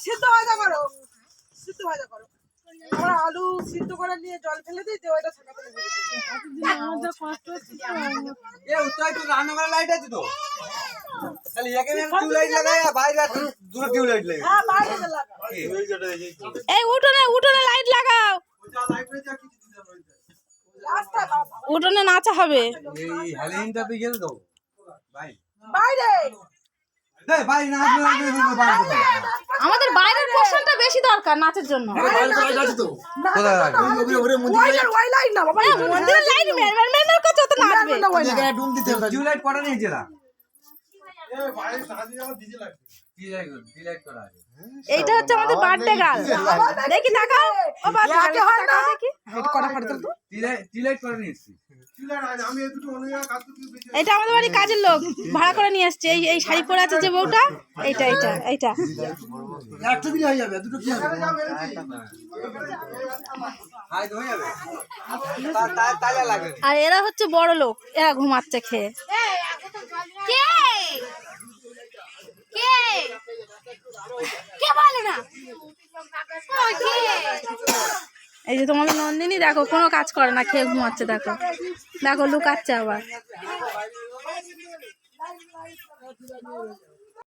সিদ্ধ ভাজা করো, সিদ্ধ ভাজা করো। আমরা আলু সিদ্ধ করে নিয়ে জল ফেলে দিই, দিয়ে ওইটা ছাকা ফেলে দিই। রান্না করার লাইট আছে তো, তাহলে এখানে টিউবলাইট লাগাই আর বাইরে দুটো টিউবলাইট লাগাই। হ্যাঁ, বাইরে লাগা। এই উঠোনে লাইট লাগাও, উঠোনে নাচা হবে। এই হ্যালিনটা তুই গেল তো ভাই, বাইরে বাইরে না আমাদের বাইরের পোর্শনটা বেশি দরকার নাচের জন্য। কোথায় রাখবি? ওই লাইট না বাবা, মন্দিরের লাইট মেরমের করছে তো নাচবে। টিউবলাইট করা নিয়েছে না, ডিলাইট করা আছে। এইটা হচ্ছে আমাদের বার্থডে গার্ল। দেখি তাকাও, ও বার্থডে গার্ল তাকাও দেখি। হেড করা ফাড়তে তো ডিলাইট করা নিয়েছি। এটা আমাদের বাড়ির কাজের লোক ভাড়া করে নিয়ে আসছে। এই শাড়ি পরে আছে যে বউটা, এইটা একটা দিলে হয়ে যাবে, দুটো কি হবে? হাই হয়ে যাবে, তাজা লাগবে। আর এরা হচ্ছে বড় লোক, এরা ঘুমাচ্ছে খেয়ে। কে কে কে বলে না? এই যে তোমাদের নন্দিনী দেখো, কোনো কাজ করে না, খেয়ে ঘুমাচ্ছে। দেখো দেখো লুকাচ্ছে আবার।